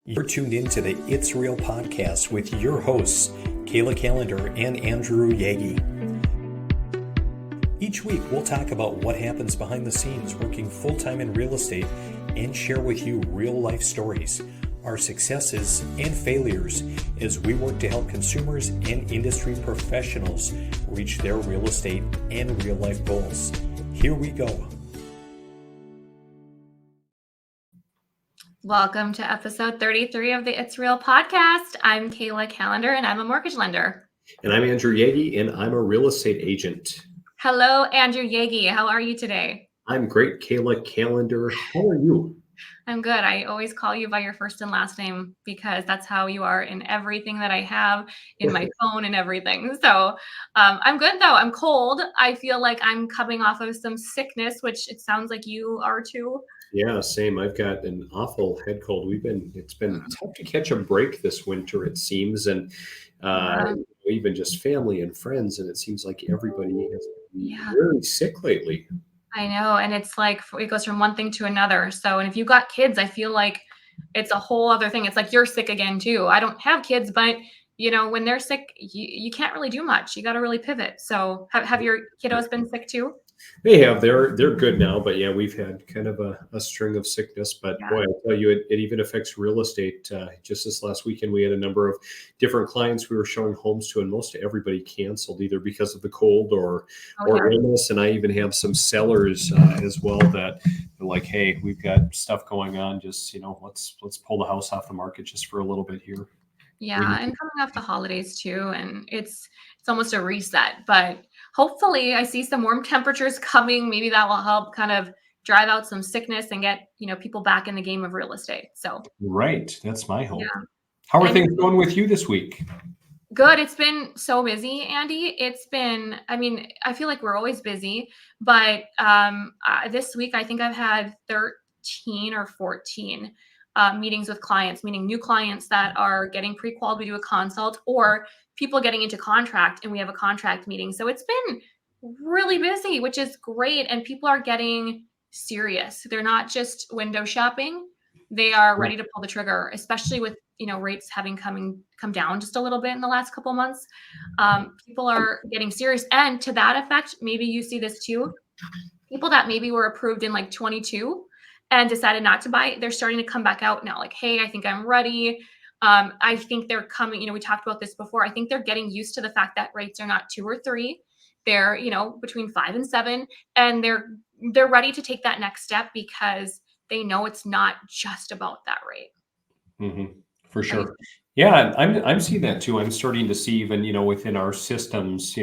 You're tuned in to the It's Real podcast with your hosts, Kayla Calendar and Andrew Yagi. Each week, we'll talk about what happens behind the scenes working full-time in real estate and share with you real-life stories, our successes and failures as we work to help consumers and industry professionals reach their real estate and real-life goals. Here we go. Welcome to episode 33 of the It's Real podcast. I'm Kayla Calendar and I'm a mortgage lender. And I'm Andrew Yagi and I'm a real estate agent. Hello, Andrew Yagi. How are you today? I'm great, Kayla Calendar. How are you? I'm good. I always call you by your first and last name because that's how you are in everything that I have in my phone and everything. So I'm good though. I'm cold. I feel like I'm coming off of some sickness, which it sounds like you are too. Yeah, same. I've got an awful head cold. It's been tough to catch a break this winter, it seems. And even just family and friends. And it seems like everybody has been really sick lately. I know. And it's like, it goes from one thing to another. So, and if you've got kids, I feel like it's a whole other thing. It's like, you're sick again too. I don't have kids, but you know, when they're sick, you can't really do much. You got to really pivot. So have your kiddos been sick too? They have. They're good now, but yeah, we've had kind of a string of sickness. But boy, I tell you, it even affects real estate. Just this last weekend, we had a number of different clients we were showing homes to, and most everybody canceled either because of the cold or illness. And I even have some sellers as well that are like, "Hey, we've got stuff going on. Just let's pull the house off the market just for a little bit here." Yeah, and coming off the holidays too, and it's almost a reset. But hopefully, I see some warm temperatures coming. Maybe that will help kind of drive out some sickness and get people back in the game of real estate. So right, that's my hope. Yeah. How are things going with you this week? Good. It's been so busy, Andy. It's been, I feel like we're always busy, but this week I think I've had 13 or 14 meetings with clients, meaning new clients that are getting pre-qualified. We do a consult, or people getting into contract and we have a contract meeting. So it's been really busy, which is great. And people are getting serious. They're not just window shopping. They are ready to pull the trigger, especially with rates having come down just a little bit in the last couple of months. People are getting serious. And to that effect, maybe you see this too. People that maybe were approved in like 22 and decided not to buy, they're starting to come back out now. Like, hey, I think I'm ready. I think they're coming. We talked about this before. I think they're getting used to the fact that rates are not 2 or 3. They're, between 5 and 7, and they're ready to take that next step because they know it's not just about that rate. Mm-hmm. For sure. Yeah, I'm seeing that too. I'm starting to see even, within our systems,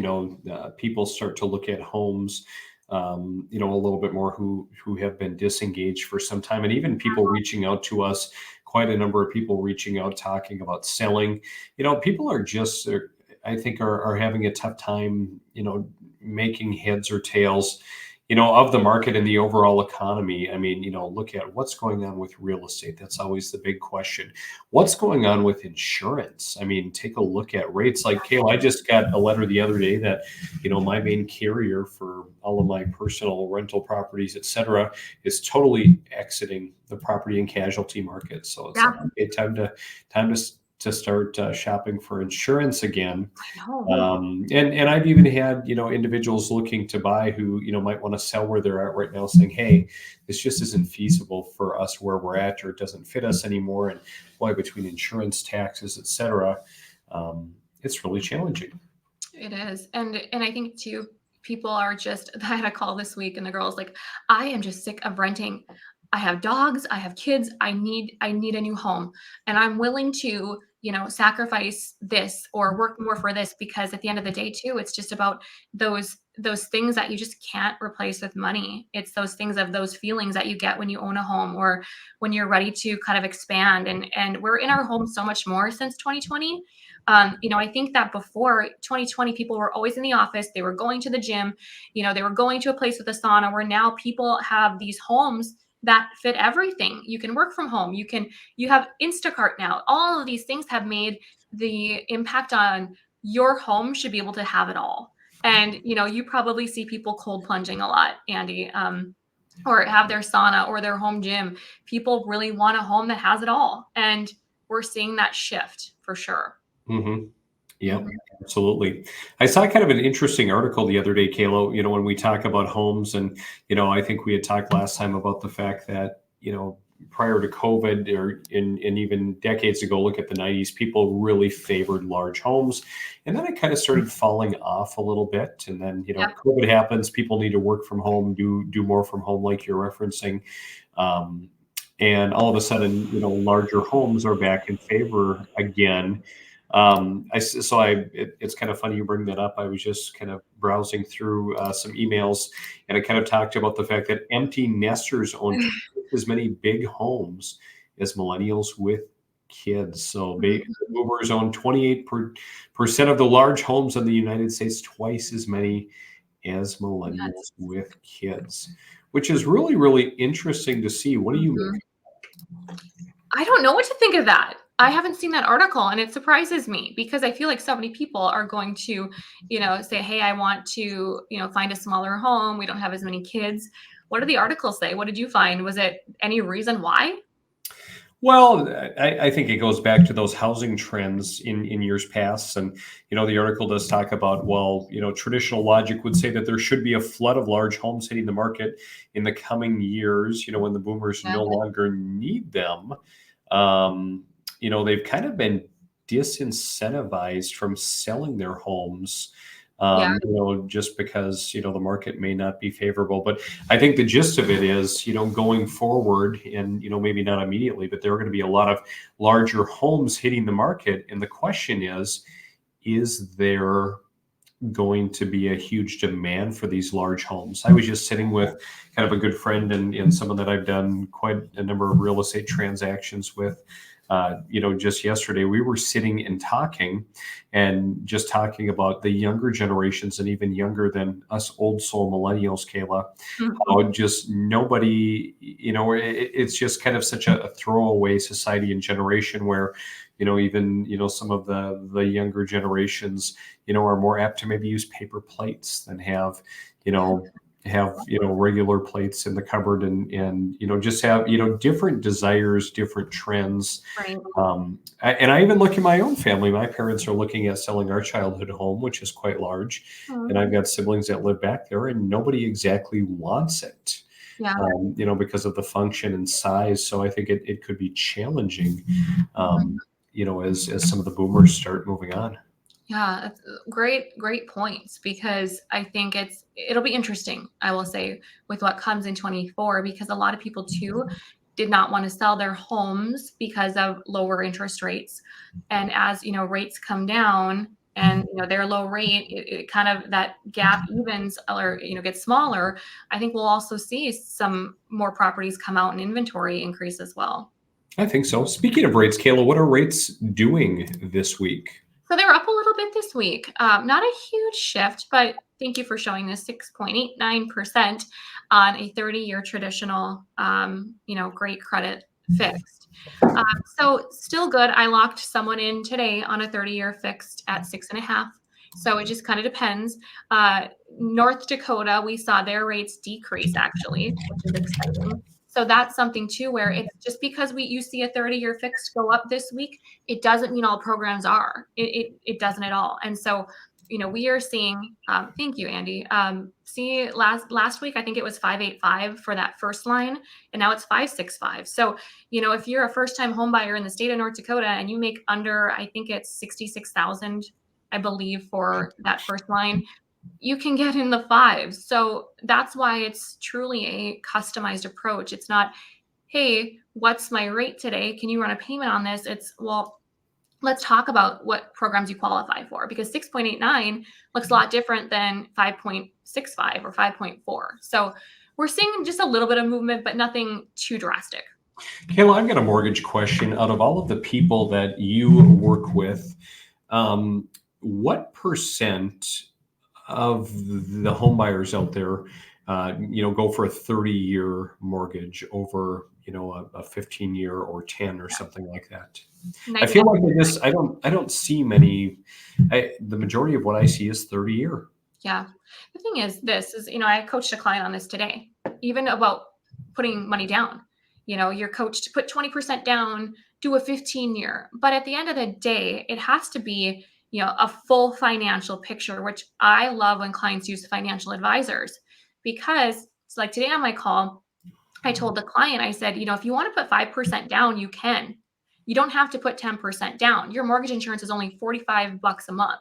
people start to look at homes, a little bit more who have been disengaged for some time, and even people reaching out to us, quite a number of people reaching out, talking about selling. People are just, I think are having a tough time, making heads or tails, of the market and the overall economy. I mean, look at what's going on with real estate. That's always the big question. What's going on with insurance? I mean, take a look at rates. Like, Kayla, I just got a letter the other day that, my main carrier for all of my personal rental properties, et cetera, is totally exiting the property and casualty market. So it's time to start shopping for insurance again. And I've even had, individuals looking to buy who, might want to sell where they're at right now, saying, hey, this just isn't feasible for us where we're at, or it doesn't fit us anymore. And boy, between insurance, taxes, et cetera, it's really challenging. It is. And I think too, people are just, I had a call this week and the girl's like, I am just sick of renting. I have dogs, I have kids, I need a new home, and I'm willing to, sacrifice this or work more for this, because at the end of the day too, it's just about those things that you just can't replace with money. It's those things of those feelings that you get when you own a home or when you're ready to kind of expand. And we're in our home so much more since 2020. I think that before 2020, people were always in the office. They were going to the gym, they were going to a place with a sauna, where now people have these homes that fit everything. You can work from home. You have Instacart now. All of these things have made the impact on your home should be able to have it all. And, you probably see people cold plunging a lot, Andy, or have their sauna or their home gym. People really want a home that has it all. And we're seeing that shift for sure. Mm-hmm. Yeah, Mhm. absolutely. I saw kind of an interesting article the other day, Kayla, when we talk about homes and, I think we had talked last time about the fact that, prior to COVID or in even decades ago, look at the 90s, people really favored large homes. And then it kind of started falling off a little bit. And then, Yep. COVID happens, people need to work from home, do more from home, like you're referencing. Um, and all of a sudden, larger homes are back in favor again. It's kind of funny you bring that up. I was just kind of browsing through some emails, and I kind of talked about the fact that empty nesters own twice as many big homes as millennials with kids. So baby Mhm. boomers own 28% of the large homes in the United States, twice as many as Yes. millennials with kids, which is really, really interesting to see. What do you Mhm. make? I don't know what to think of that. I haven't seen that article and it surprises me because I feel like so many people are going to, say, hey, I want to, find a smaller home. We don't have as many kids. What do the articles say? What did you find? Was it any reason why? Well, I think it goes back to those housing trends in years past. And, the article does talk about, well, traditional logic would say that there should be a flood of large homes hitting the market in the coming years, when the boomers Yeah. no longer need them. Um, they've kind of been disincentivized from selling their homes, Yeah. just because, the market may not be favorable. But I think the gist of it is, going forward and, maybe not immediately, but there are going to be a lot of larger homes hitting the market. And the question is there going to be a huge demand for these large homes? I was just sitting with kind of a good friend and someone that I've done quite a number of real estate transactions with. Just yesterday we were sitting and talking and just talking about the younger generations and even younger than us old soul millennials, Kayla, Mhm. how just nobody, it's just kind of such a throwaway society and generation where, even, some of the younger generations, are more apt to maybe use paper plates than have regular plates in the cupboard and just have different desires, different trends. Right. And I even look at my own family. My parents are looking at selling our childhood home, which is quite large, and Mhm. I've got siblings that live back there, and nobody exactly wants it, Yeah. because of the function and size. So I think it could be challenging, Mhm. as some of the boomers start moving on. Yeah, that's great points because I think it'll be interesting, I will say, with what comes in 24 because a lot of people too did not want to sell their homes because of lower interest rates. And as, rates come down and, their low rate, it kind of that gap evens or, gets smaller. I think we'll also see some more properties come out and inventory increase as well. I think so. Speaking of rates, Kayla, what are rates doing this week? So they're up a little bit this week. Not a huge shift, but thank you for showing this 6.89% on a 30-year traditional, great credit fixed. So still good. I locked someone in today on a 30-year fixed at 6.5. So it just kind of depends. North Dakota, we saw their rates decrease actually, which is exciting. So that's something too, where it's just because you see a 30-year fixed go up this week, it doesn't mean all programs are. It doesn't at all. And so, we are seeing. Thank you, Andy. See, last week I think it was 585 for that first line, and now it's 565. So, if you're a first time home buyer in the state of North Dakota and you make under, I think it's 66,000, I believe, for that first line, you can get in the fives. So that's why it's truly a customized approach. It's not, hey, what's my rate today? Can you run a payment on this? It's, well, let's talk about what programs you qualify for because 6.89 looks a lot different than 5.65 or 5.4. So we're seeing just a little bit of movement, but nothing too drastic. Kayla, I've got a mortgage question. Out of all of the people that you work with, what percent of the home buyers out there, go for a 30-year mortgage over, a 15-year or 10 or something like that? I Nice. feel like I don't see many. The majority of what I see is 30-year. Yeah. The thing is, this is, I coached a client on this today, even about putting money down. your coach to put 20% down, do a 15-year. But at the end of the day, it has to be, a full financial picture, which I love when clients use financial advisors, because it's like today on my call, I told the client, I said, if you want to put 5% down, you can. You don't have to put 10% down. Your mortgage insurance is only $45 a month.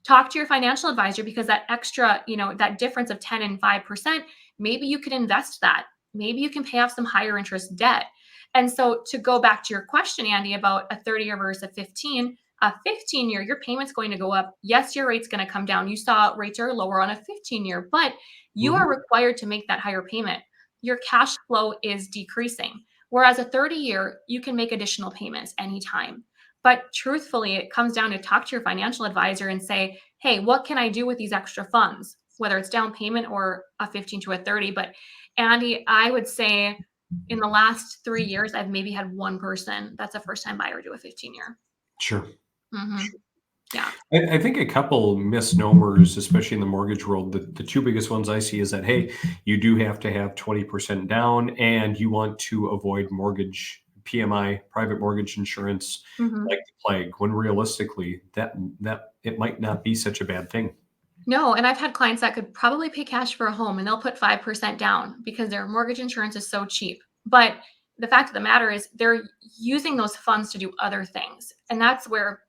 Talk to your financial advisor, because that extra, that difference of 10 and 5%, maybe you could invest that. Maybe you can pay off some higher interest debt. And so to go back to your question, Andy, about a 30-year versus a 15-year, your payment's going to go up. Yes, your rate's going to come down. You saw rates are lower on a 15-year, but you are required to make that higher payment. Your cash flow is decreasing. Whereas a 30-year, you can make additional payments anytime. But truthfully, it comes down to talk to your financial advisor and say, hey, what can I do with these extra funds? Whether it's down payment or a 15 to a 30. But Andy, I would say in the last 3 years, I've maybe had one person that's a first-time buyer do a 15-year. Sure. Mm-hmm. Yeah. I think a couple misnomers, especially in the mortgage world, the two biggest ones I see is that, hey, you do have to have 20% down and you want to avoid mortgage PMI, private mortgage insurance, Mm-hmm. like the plague, when realistically that it might not be such a bad thing. No, and I've had clients that could probably pay cash for a home and they'll put 5% down because their mortgage insurance is so cheap. But the fact of the matter is they're using those funds to do other things. And that's where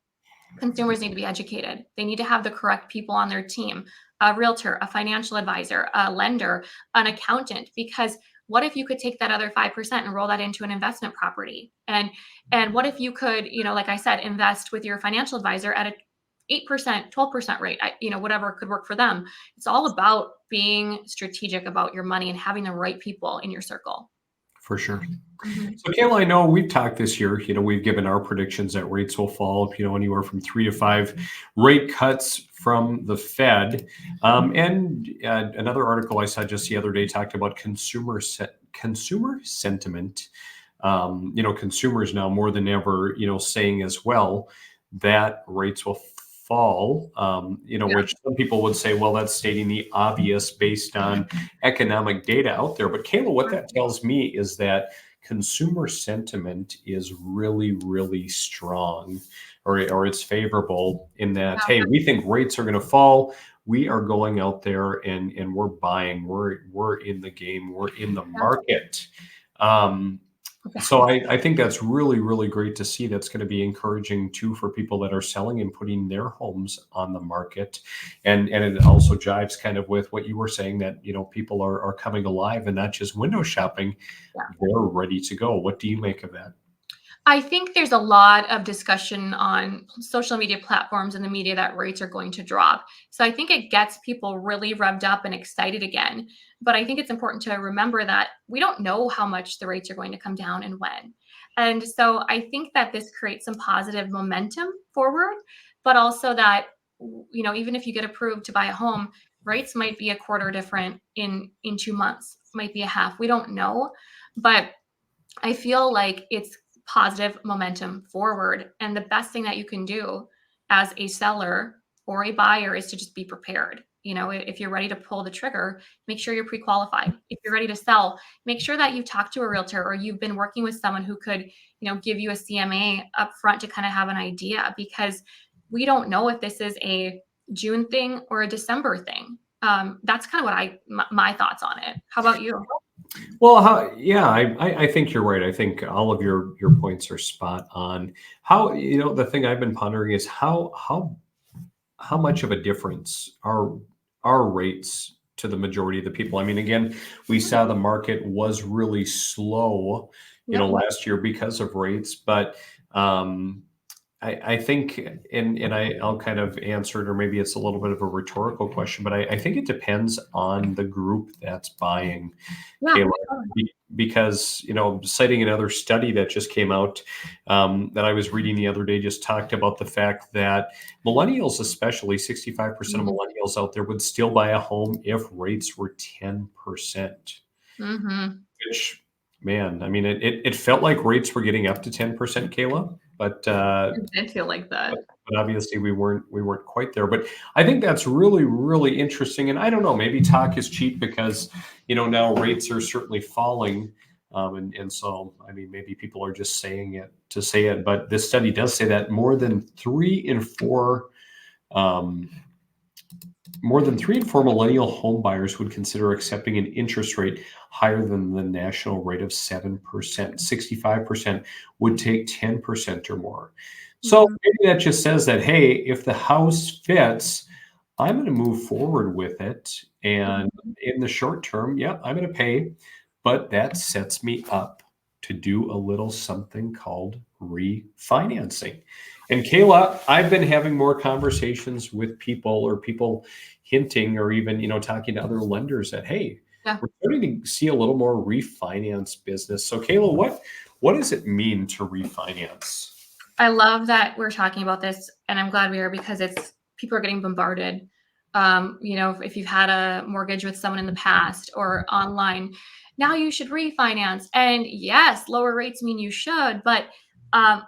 consumers need to be educated. They need to have the correct people on their team, a realtor, a financial advisor, a lender, an accountant, because what if you could take that other 5% and roll that into an investment property? And what if you could, like I said, invest with your financial advisor at a 8%, 12% rate, whatever could work for them. It's all about being strategic about your money and having the right people in your circle. For sure. Mm-hmm. So, Kayla, I know we've talked this year, we've given our predictions that rates will fall, anywhere from 3 to 5 rate cuts from the Fed. And another article I saw just the other day talked about consumer sentiment. Consumers now more than ever, saying as well that rates will fall, which some people would say, well, that's stating the obvious based on economic data out there. But Kayla, what that tells me is that consumer sentiment is really, really strong, or it's favorable in that, hey, we think rates are going to fall. We are going out there and we're buying. We're in the game. We're in the market. So I think that's really, really great to see. That's going to be encouraging too for people that are selling and putting their homes on the market. And it also jives kind of with what you were saying, that, people are coming alive and not just window shopping. They're ready to go. What do you make of that? I think there's a lot of discussion on social media platforms and the media that rates are going to drop. So I think it gets people really revved up and excited again. But I think it's important to remember that we don't know how much the rates are going to come down and when. And so I think that this creates some positive momentum forward, but also that, even if you get approved to buy a home, rates might be a quarter different in 2 months, might be a half. We don't know. But I feel like it's positive momentum forward. And the best thing that you can do as a seller or a buyer is to just be prepared. If you're ready to pull the trigger, make sure you're pre-qualified. If you're ready to sell, make sure that you've talked to a realtor or you've been working with someone who could, give you a CMA up front to kind of have an idea, because we don't know if this is a June thing or a December thing. That's kind of what my thoughts on it. How about you? Well, I think you're right. I think all of your points are spot on. How, the thing I've been pondering is how much of a difference are rates to the majority of the people. I mean, again, we saw the market was really slow, last year because of rates, but I think, and I'll kind of answer it, or maybe it's a little bit of a rhetorical question, but I think it depends on the group that's buying, Kayla, because, citing another study that just came out that I was reading the other day, just talked about the fact that millennials, especially 65% of millennials out there, would still buy a home if rates were 10%, which, man, I mean, it felt like rates were getting up to 10%, Kayla. But It did feel like that. But obviously we weren't quite there. But I think that's really, really interesting. And I don't know, maybe talk is cheap because now rates are certainly falling. And so, I mean, maybe people are just saying it to say it, but this study does say that um, more than 3 in 4 millennial home buyers would consider accepting an interest rate higher than the national rate of 7%. 65% would take 10% or more. So Mhm. maybe that just says that, hey, if the house fits, I'm going to move forward with it. And Mhm. in the short term, yeah, I'm going to pay, but that sets me up to do a little something called refinancing. And Kayla, I've been having more conversations with people hinting or even, talking to other lenders that, hey, Yeah. we're starting to see a little more refinance business. So Kayla, what does it mean to refinance? I love that we're talking about this, and I'm glad we are because it's people are getting bombarded. If you've had a mortgage with someone in the past or online, now you should refinance. And yes, lower rates mean you should, but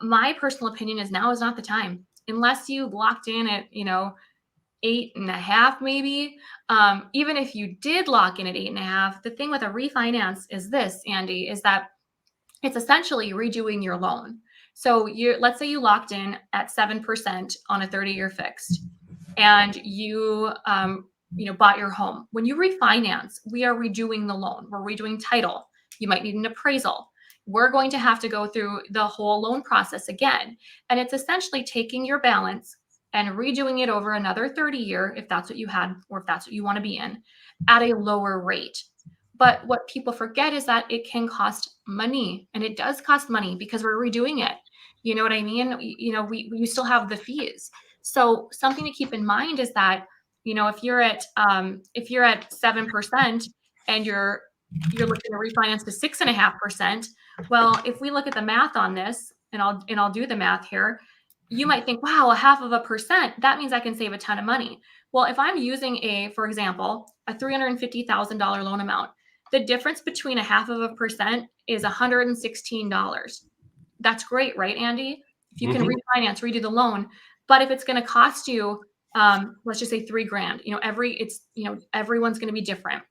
my personal opinion is now is not the time unless you locked in at 8.5 maybe. Even if you did lock in at 8.5, the thing with a refinance is this, Andy, is that it's essentially redoing your loan. So let's say you locked in at 7% on a 30-year fixed, and you bought your home. When you refinance, we are redoing the loan. We're redoing title. You might need an appraisal. We're going to have to go through the whole loan process again, and it's essentially taking your balance and redoing it over another 30-year, if that's what you had or if that's what you want to be in, at a lower rate. But what people forget is that it can cost money, and it does cost money because we're redoing it. You know what I mean? We still have the fees. So something to keep in mind is that if you're at 7% and you're looking to refinance to 6.5%, well, if we look at the math on this, and I'll do the math here, you might think, wow, a half of a percent, that means I can save a ton of money. Well, if I'm using for example, a $350,000 loan amount, the difference between a half of a percent is $116. That's great, right, Andy? If you can Mhm. refinance, redo the loan. But if it's going to cost you, let's just say $3,000, everyone's going to be different.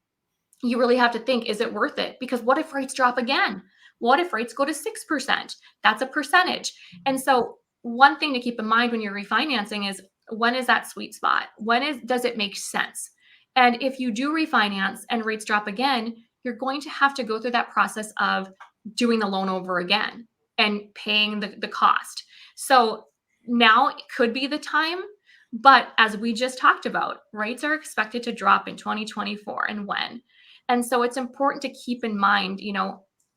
You really have to think, is it worth it? Because what if rates drop again? What if rates go to 6%? That's a percentage. And so one thing to keep in mind when you're refinancing is, when is that sweet spot? Does it make sense? And if you do refinance and rates drop again, you're going to have to go through that process of doing the loan over again and paying the cost. So now it could be the time, but as we just talked about, rates are expected to drop in 2024, and when. And so it's important to keep in mind,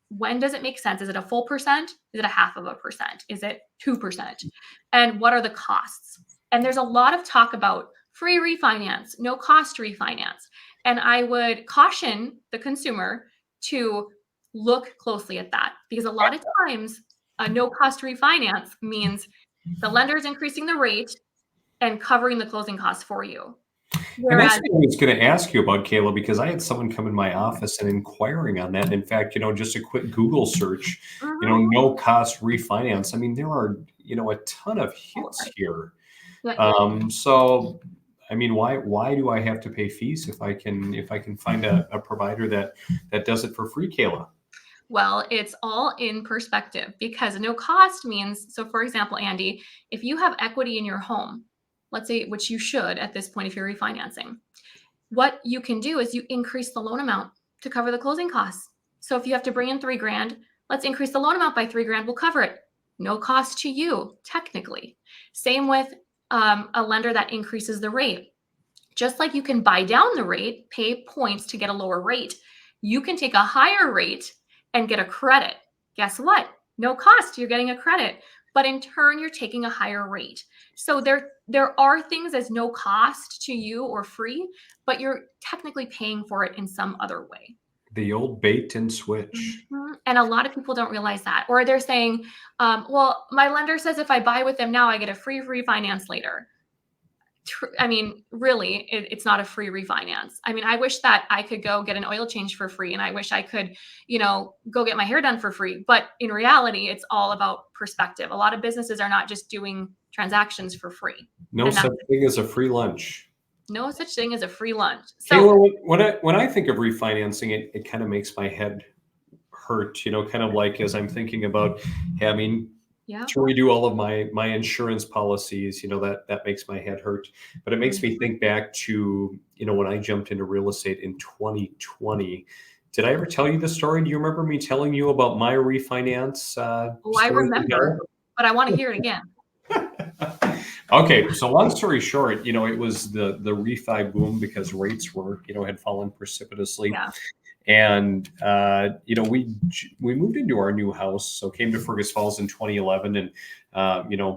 when does it make sense? Is it a full percent? Is it a half of a percent? Is it 2%? And what are the costs? And there's a lot of talk about free refinance, no cost refinance. And I would caution the consumer to look closely at that, because a lot of times a no cost refinance means the lender is increasing the rate and covering the closing costs for you. And that's Whereas, what I was going to ask you about, Kayla, because I had someone come in my office and inquiring on that. And in fact, just a quick Google search, mhm, no cost refinance. I mean, there are, a ton of hits here. yeah, So, I mean, why do I have to pay fees if I can find a provider that does it for free, Kayla? well, it's all in perspective, because no cost means, so for example, Andy, if you have equity in your home, let's say, which you should at this point if you're refinancing, what you can do is you increase the loan amount to cover the closing costs. So if you have to bring in $3,000, let's increase the loan amount by $3,000. We'll cover it. No cost to you, technically. Same with a lender that increases the rate. Just like you can buy down the rate, pay points to get a lower rate, you can take a higher rate and get a credit. Guess what? No cost, you're getting a credit, but in turn you're taking a higher rate. So there are things as no cost to you or free, but you're technically paying for it in some other way. The old bait and switch. Mhm. And a lot of people don't realize that. Or they're saying, well, my lender says if I buy with them now, I get a free refinance later. I mean, really, it's not a free refinance. I mean, I wish that I could go get an oil change for free, and I wish I could, go get my hair done for free. But in reality, it's all about perspective. A lot of businesses are not just doing transactions for free, No and that's such thing as a free lunch. no such thing as a free lunch. So, Kayla, when I think of refinancing, it kind of makes my head hurt, kind of like as I'm thinking about having Yeah. to redo all of my insurance policies, that makes my head hurt. But it makes me think back to, when I jumped into real estate in 2020. Did I ever tell you the story? Do you remember me telling you about my refinance Oh, I story? remember, but I want to hear it again. Okay, so long story short, it was the refi boom because rates were, had fallen precipitously. Yeah. And we moved into our new house, so came to Fergus Falls in 2011, and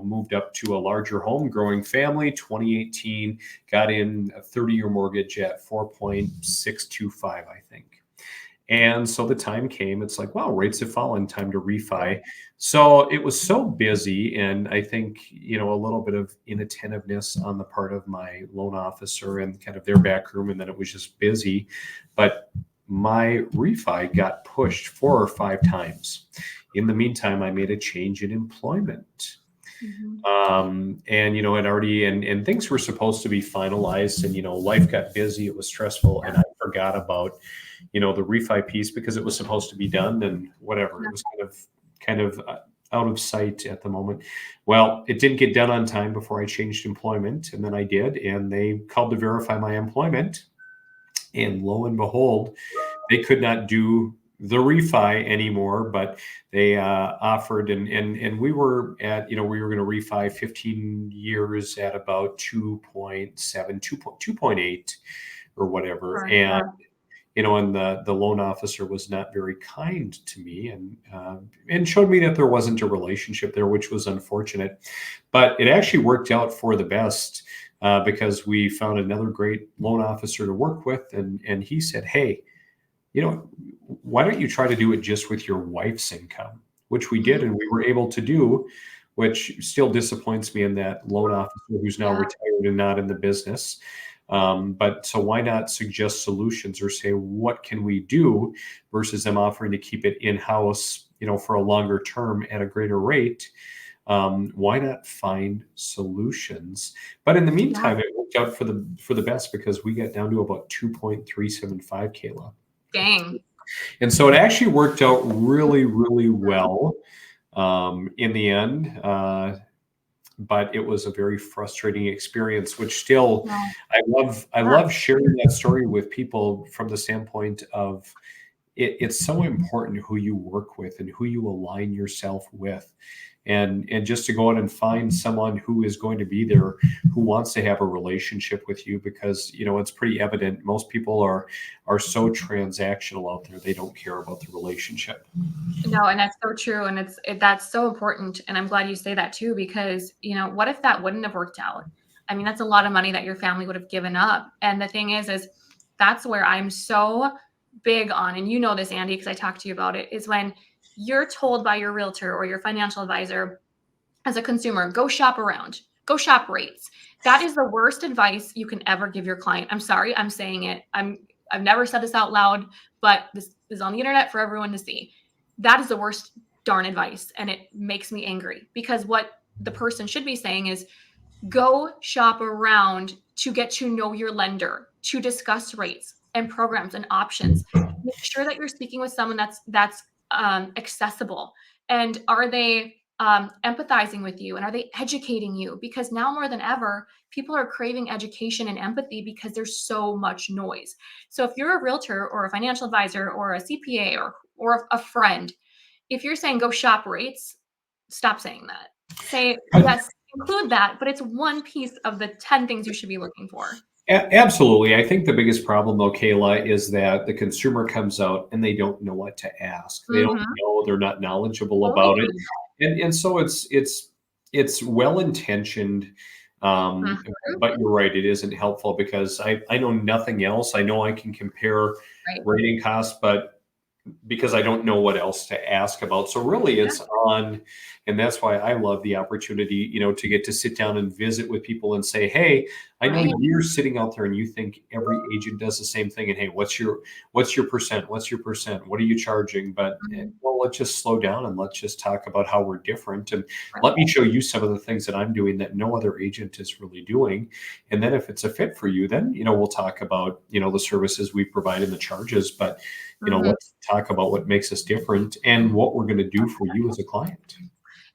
moved up to a larger home, growing family. 2018, got in a 30-year mortgage at 4.625, I think. And so the time came, it's like, wow, rates have fallen, time to refi. So it was so busy. And I think, a little bit of inattentiveness on the part of my loan officer and kind of their back room. And then it was just busy. But my refi got pushed 4 or 5 times. In the meantime, I made a change in employment. And, had already, and things were supposed to be finalized, and, life got busy. It was stressful. And I forgot about, the refi piece because it was supposed to be done and whatever. It was kind of out of sight at the moment. Well, it didn't get done on time before I changed employment. And then I did, and they called to verify my employment. And lo and behold, they could not do the refi anymore, but they offered, and we were at, we were going to refi 15 years at about 2.7, 2.8 or whatever. Right. And, and the loan officer was not very kind to me, and showed me that there wasn't a relationship there, which was unfortunate. But it actually worked out for the best. Because we found another great loan officer to work with. And he said, hey, why don't you try to do it just with your wife's income, which we did. And we were able to do, which still disappoints me in that loan officer who's now retired and not in the business. But so why not suggest solutions or say, what can we do versus them offering to keep it in-house, for a longer term at a greater rate? Why not find solutions? But in the meantime, it worked out for the best because we got down to about 2.375, Kayla. Dang. And so it actually worked out really, really well in the end. But it was a very frustrating experience, which still I love sharing that story with people from the standpoint of it's so important who you work with and who you align yourself with. And just to go out and find someone who is going to be there, who wants to have a relationship with you, because it's pretty evident most people are so transactional out there. They don't care about the relationship. No, and that's so true, and that's so important. And I'm glad you say that too, because what if that wouldn't have worked out? I mean, that's a lot of money that your family would have given up. And the thing is that's where I'm so big on, and this, Andy, because I talked to you about it, is when you're told by your realtor or your financial advisor as a consumer, go shop around, go shop rates. That is the worst advice you can ever give your client. I'm sorry, I'm saying it. I've never said this out loud, but this is on the internet for everyone to see. That is the worst darn advice. And it makes me angry, because what the person should be saying is, go shop around to get to know your lender, to discuss rates and programs and options. Make sure that you're speaking with someone that's accessible. And are they empathizing with you, and are they educating you? Because now more than ever, people are craving education and empathy because there's so much noise. So if you're a realtor or a financial advisor or a CPA or a friend, if you're saying go shop rates, stop saying that. Say, yes, include that, but it's one piece of the 10 things you should be looking for. Absolutely. I think the biggest problem, though, Kayla, is that the consumer comes out and they don't know what to ask. They don't know. They're not knowledgeable about it, and so it's well intentioned. But you're right; it isn't helpful because I know nothing else. I know I can compare rating costs, but because I don't know what else to ask about. So really it's on, and that's why I love the opportunity, to get to sit down and visit with people and say, hey, I know you're sitting out there and you think every agent does the same thing. And hey, what's your percent? What's your percent? What are you charging? But well, let's just slow down and let's just talk about how we're different. And Right. let me show you some of the things that I'm doing that no other agent is really doing. And then if it's a fit for you, then, we'll talk about, the services we provide and the charges. But, Mhm. let's talk about what makes us different and what we're going to do for you as a client.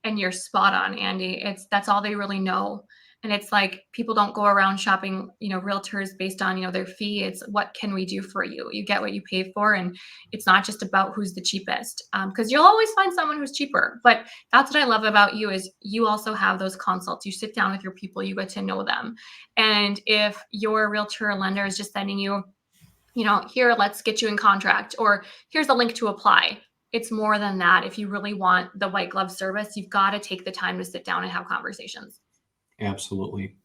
And you're spot on, Andy. That's all they really know. And it's like people don't go around shopping, realtors based on, their fee. It's what can we do for you? You get what you pay for. And it's not just about who's the cheapest. Because you'll always find someone who's cheaper. But that's what I love about you is you also have those consults. You sit down with your people, you get to know them. And if your realtor or lender is just sending you, here, let's get you in contract, or here's a link to apply. It's more than that. If you really want the white glove service, you've got to take the time to sit down and have conversations. Absolutely.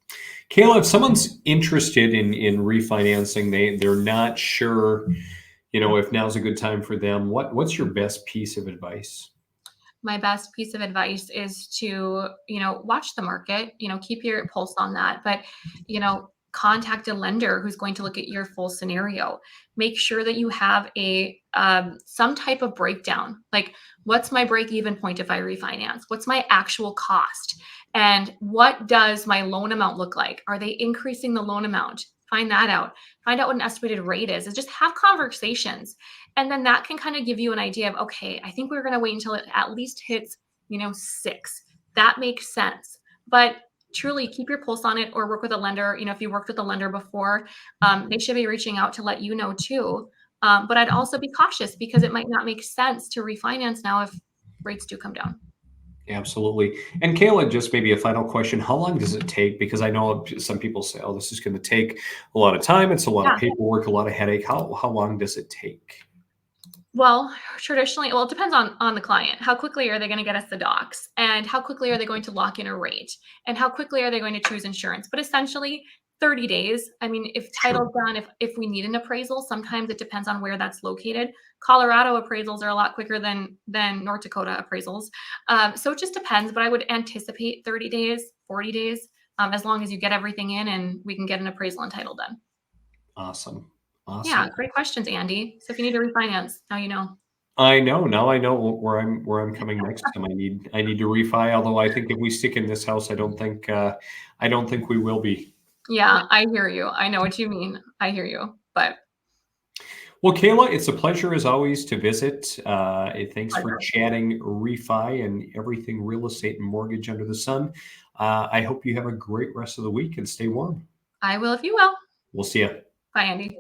Kayla, if someone's interested in refinancing, they're not sure, if now's a good time for them, what's your best piece of advice? My best piece of advice is to, watch the market, keep your pulse on that. But, contact a lender who's going to look at your full scenario. Make sure that you have some type of breakdown. Like, what's my break even point if I refinance? What's my actual cost? And what does my loan amount look like? Are they increasing the loan amount? Find that out. Find out what an estimated rate is. And just have conversations. And then that can kind of give you an idea of, okay, I think we're going to wait until it at least hits, 6. That makes sense. But truly keep your pulse on it, or work with a lender. If you worked with a lender before, they should be reaching out to let you know too. But I'd also be cautious because it might not make sense to refinance now if rates do come down. Absolutely. And Kayla, just maybe a final question. How long does it take? Because I know some people say, oh, this is going to take a lot of time. It's a lot of Yeah. paperwork, a lot of headache. How long does it take? Well, traditionally, it depends on the client. How quickly are they going to get us the docs, and how quickly are they going to lock in a rate, and how quickly are they going to choose insurance? But essentially, 30 days. I mean, if Sure. title's done, if we need an appraisal, sometimes it depends on where that's located. Colorado appraisals are a lot quicker than North Dakota appraisals. So it just depends, but I would anticipate 30 days, 40 days, as long as you get everything in and we can get an appraisal and title done. Awesome. Yeah, Awesome. great questions, Andy. So if you need to refinance, now you know. I know. Now I know where I'm coming next time. I need to refi. Although I think if we stick in this house, I don't think we will be. Yeah, I hear you. I know what you mean. I hear you. But Well, Kayla, it's a pleasure as always to visit. Thanks for pleasure. chatting refi and everything real estate and mortgage under the sun. I hope you have a great rest of the week and stay warm. I will if you will. We'll see you. Bye, Andy.